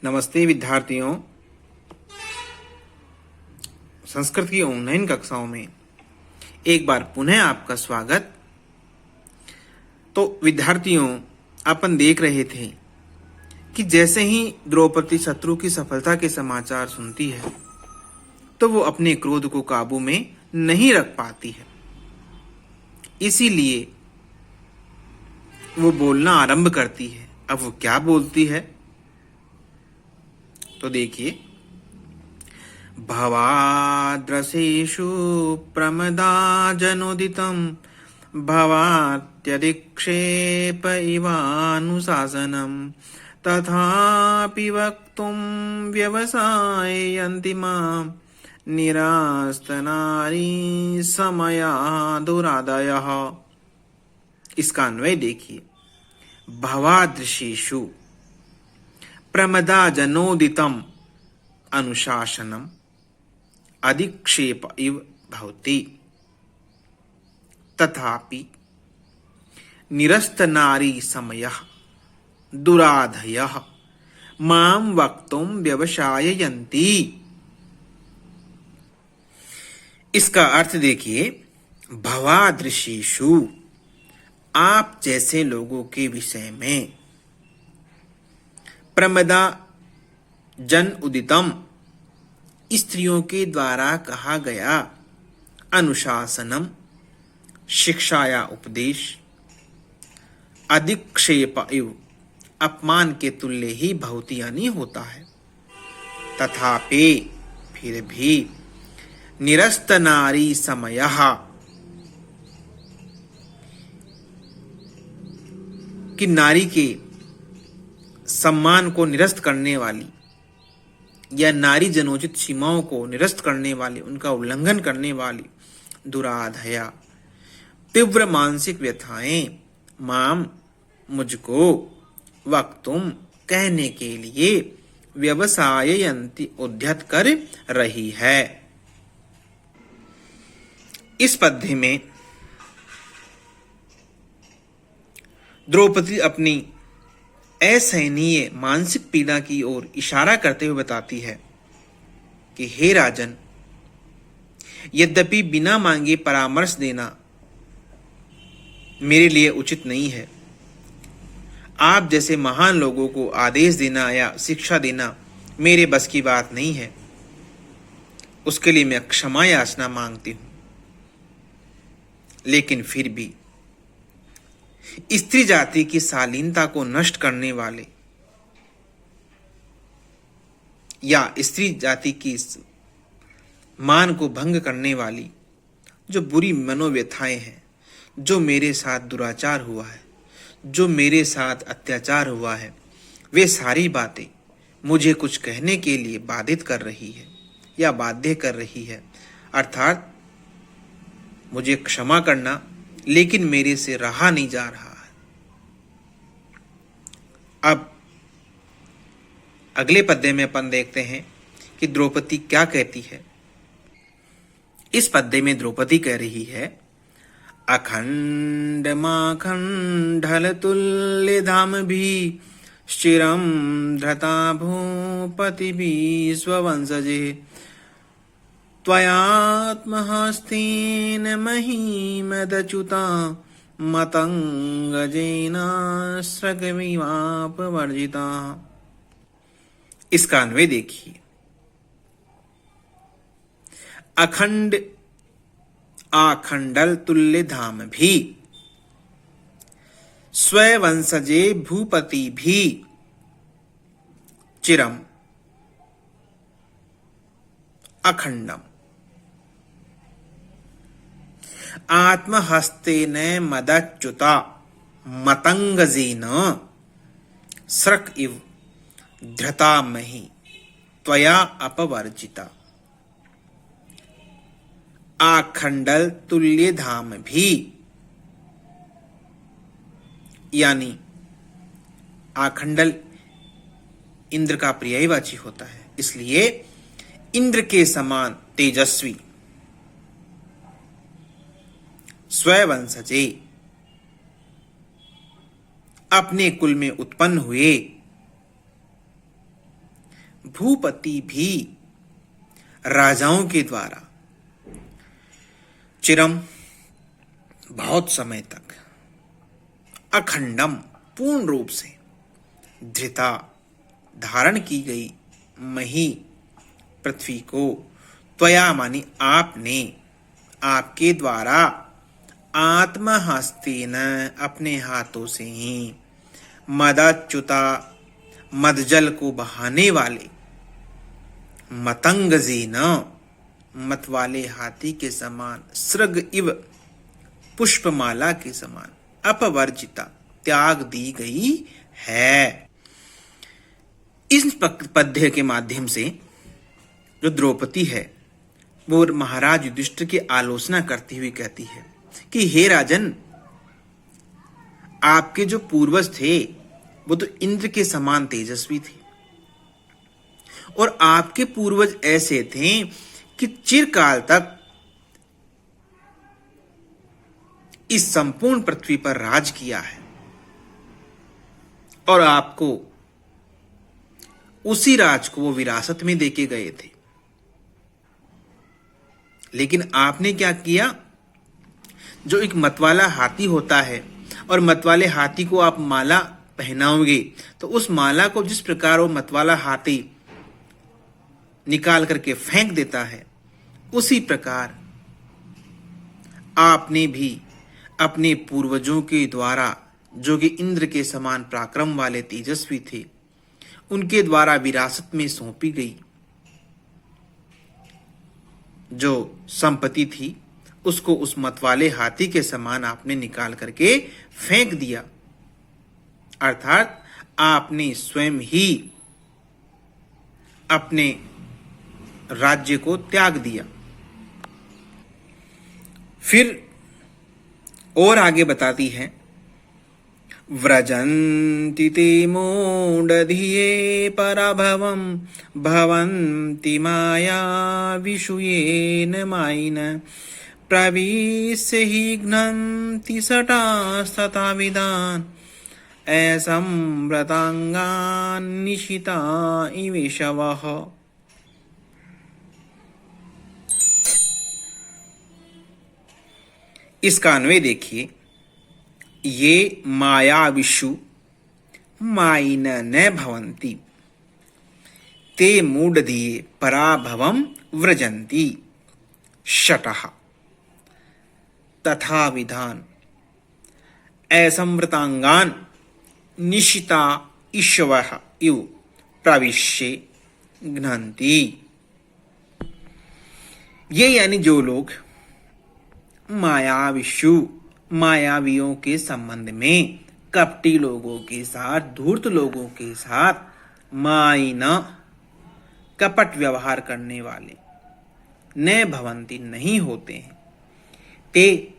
नमस्ते विद्यार्थियों। संस्कृत की ऑनलाइन कक्षाओं में एक बार पुनः आपका स्वागत। तो विद्यार्थियों, अपन देख रहे थे कि जैसे ही द्रौपदी शत्रु की सफलता के समाचार सुनती है तो वो अपने क्रोध को काबू में नहीं रख पाती है। इसीलिए वो बोलना आरंभ करती है। अब वो क्या बोलती है तो देखिए, भवाद्रसेषु प्रमदाजनोदितं भवात्यधिक्षेप इवानुशासनं तथापि वक्तुं व्यवसायन्ति मां निरास्तनारी समया दुरादयः। इसका अन्वय देखिए, भवादृशेषु प्रमदाजनोदितम् अनुशासनम अधिक्षेप इव भवति तथापि निरस्तनारी समयः दुराधयः मां वक्तुं व्यवसाययन्ति। इसका अर्थ देखिए, भवादृशेषु, आप जैसे लोगों के विषय में, प्रमदा जन उदितम, स्त्रियों के द्वारा कहा गया, अनुशासनम, शिक्षा या उपदेश, अधिक्षेप इव, अपमान के तुल्य ही भवति यानी होता है, तथापि, फिर भी, निरस्त नारी समयः, कि नारी के सम्मान को निरस्त करने वाली या नारी जनोचित सीमाओं को निरस्त करने वाली, उनका उल्लंघन करने वाली दुराधया, तीव्र मानसिक व्यथाएं, माम, मुझको, वक्तुम, कहने के लिए, व्यवसाययन्ति, उद्यत कर रही है। इस पद्य में द्रौपदी अपनी असहनीय मानसिक पीड़ा की ओर इशारा करते हुए बताती है कि हे राजन, यद्यपि बिना मांगे परामर्श देना मेरे लिए उचित नहीं है, आप जैसे महान लोगों को आदेश देना या शिक्षा देना मेरे बस की बात नहीं है, उसके लिए मैं क्षमा याचना मांगती हूं। लेकिन फिर भी स्त्री जाति की शालीनता को नष्ट करने वाले या स्त्री जाति की मान को भंग करने वाली जो बुरी मनोव्यथाएं हैं, जो मेरे साथ दुराचार हुआ है, जो मेरे साथ अत्याचार हुआ है, वे सारी बातें मुझे कुछ कहने के लिए बाधित कर रही है या बाध्य कर रही है। अर्थात मुझे क्षमा करना, लेकिन मेरे से रहा नहीं जा रहा है। अब अगले पद्य में अपन देखते हैं कि द्रौपदी क्या कहती है। इस पद्य में द्रौपदी कह रही है, अखंड माखंडल तुल्य धाम भी स्थिरम धृता भूपति भी स्ववंशजे त्वयात्महस्तेन महीमदच्युता मतंगजेन स्रगमिवापवर्जिता। इसका अन्वय देखिए, अखंड आखंडल तुल्य धाम भी, स्ववंशजे भूपति भी, चिरम अखंडम, आत्महस्तेन मदच्युता मतंगजेन स्रक इव धृता मही त्वया अपवर्जिता। आखंडल तुल्य धाम भी, यानी आखंडल इंद्र का पर्यायवाची होता है, इसलिए इंद्र के समान तेजस्वी, स्ववंशजे, अपने कुल में उत्पन्न हुए, भूपति भी राजाओं के द्वारा चिरम बहुत समय तक अखंडम पूर्ण रूप से धृता धारण की गई मही पृथ्वी को त्वया मानी आपने आपके द्वारा आत्महस्तेन अपने हाथों से ही मदच्युता मदजल को बहाने वाले मतंगजेन मत वाले हाथी के समान सृग इव पुष्पमाला के समान अपवर्जिता त्याग दी गई है। इस पद्य के माध्यम से जो द्रौपदी है वो महाराज युधिष्ठिर की आलोचना करती हुई कहती है कि हे राजन, आपके जो पूर्वज थे वो तो इंद्र के समान तेजस्वी थे और आपके पूर्वज ऐसे थे कि चिरकाल तक इस संपूर्ण पृथ्वी पर राज किया है और आपको उसी राज को वो विरासत में देके गए थे। लेकिन आपने क्या किया, जो एक मतवाला हाथी होता है और मतवाले हाथी को आप माला पहनाओगे तो उस माला को जिस प्रकार वो मतवाला हाथी निकाल करके फेंक देता है, उसी प्रकार आपने भी अपने पूर्वजों के द्वारा जो कि इंद्र के समान पराक्रम वाले तेजस्वी थे उनके द्वारा विरासत में सौंपी गई जो संपत्ति थी उसको उस मतवाले हाथी के समान आपने निकाल करके फेंक दिया। अर्थात आपने स्वयं ही अपने राज्य को त्याग दिया। फिर और आगे बताती है, व्रजन्ति ते मूढधिये पराभवं भवन्ति माया विषुयेन मायिन प्रविश्य हि घ्नन्ति सटास्तथा विदान् असंव्रतांगान् निशिता इवेशवः। इसका अन्वय देखिए, ये मायाविषु मायिन न भवन्ति ते मूढधिये पराभवं व्रजन्ति शटः तथा विधान असंवृतांगान निशिता ईश्वः इव प्रविश्य घ्नन्ति। ये यानी जो लोग मायाविषु मायावियों के संबंध में कपटी लोगों के साथ, धूर्त लोगों के साथ मायिन कपट व्यवहार करने वाले न भवंती नहीं होते हैं, ते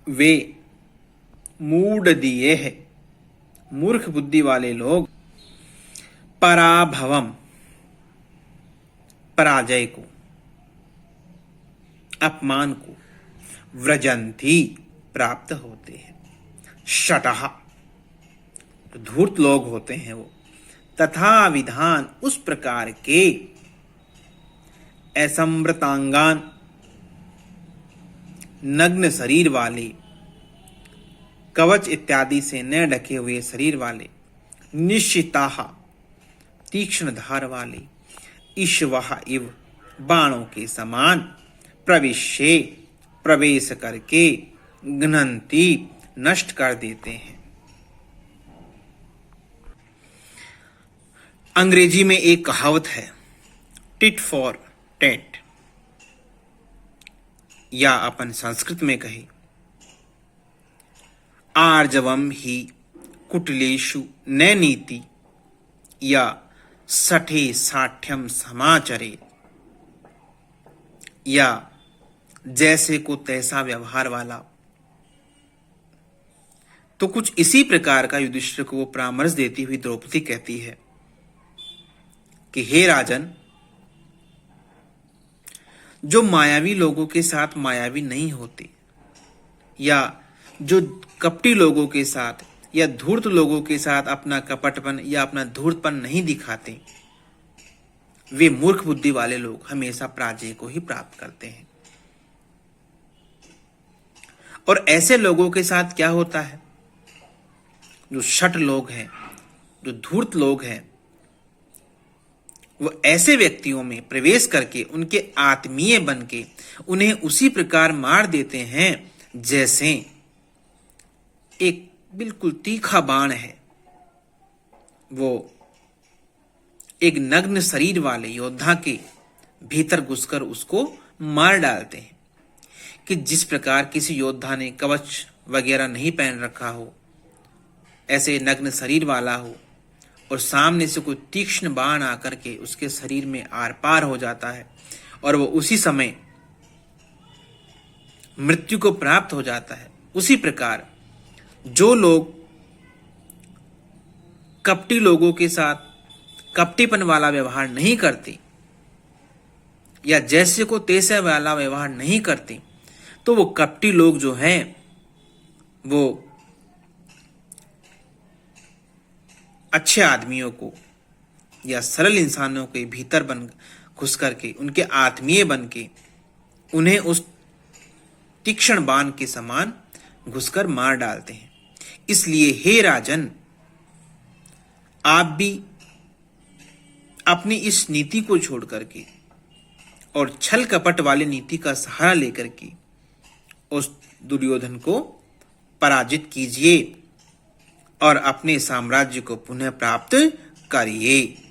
वे मूढ़ है मूर्ख बुद्धि वाले लोग पराभवम पराजय को, अपमान को, व्रजंती प्राप्त होते हैं। शटः धूर्त लोग होते हैं वो, तथा विधान उस प्रकार के असंवृतांगान नग्न शरीर वाले, कवच इत्यादि से न ढके हुए शरीर वाले, निश्चिताः तीक्ष्ण धार वाले, ईश्वः इव बाणों के समान, प्रविश्य प्रवेश करके, घ्नन्ति नष्ट कर देते हैं। अंग्रेजी में एक कहावत है, टिट फॉर टैट, या अपन संस्कृत में कहे आर्जवम ही कुटिलेषु न नीति या सठे साठ्यम समाचरे, या जैसे को तैसा व्यवहार वाला। तो कुछ इसी प्रकार का युधिष्ठिर को वो परामर्श देती हुई द्रौपदी कहती है कि हे राजन, जो मायावी लोगों के साथ मायावी नहीं होते, या जो कपटी लोगों के साथ या धूर्त लोगों के साथ अपना कपटपन या अपना धूर्तपन नहीं दिखाते, वे मूर्ख बुद्धि वाले लोग हमेशा पराजय को ही प्राप्त करते हैं। और ऐसे लोगों के साथ क्या होता है? जो शठ लोग हैं, जो धूर्त लोग हैं, वो ऐसे व्यक्तियों में प्रवेश करके उनके आत्मीय बन के उन्हें उसी प्रकार मार देते हैं जैसे एक बिल्कुल तीखा बाण है, वो एक नग्न शरीर वाले योद्धा के भीतर घुसकर उसको मार डालते हैं। कि जिस प्रकार किसी योद्धा ने कवच वगैरह नहीं पहन रखा हो, ऐसे नग्न शरीर वाला हो और सामने से कोई तीक्ष्ण बाण आकर के उसके शरीर में आर पार हो जाता है और वो उसी समय मृत्यु को प्राप्त हो जाता है, उसी प्रकार जो लोग कपटी लोगों के साथ कपटीपन वाला व्यवहार नहीं करते या जैसे को तैसे वाला व्यवहार नहीं करते, तो वो कपटी लोग जो हैं वो अच्छे आदमियों को या सरल इंसानों के भीतर बन घुस करके उनके आत्मीय बन के उन्हें उस तीक्ष्ण बाण के समान घुसकर मार डालते हैं। इसलिए हे राजन, आप भी अपनी इस नीति को छोड़ करके और छल कपट वाली नीति का सहारा लेकर के उस दुर्योधन को पराजित कीजिए और अपने साम्राज्य को पुनः प्राप्त करिए।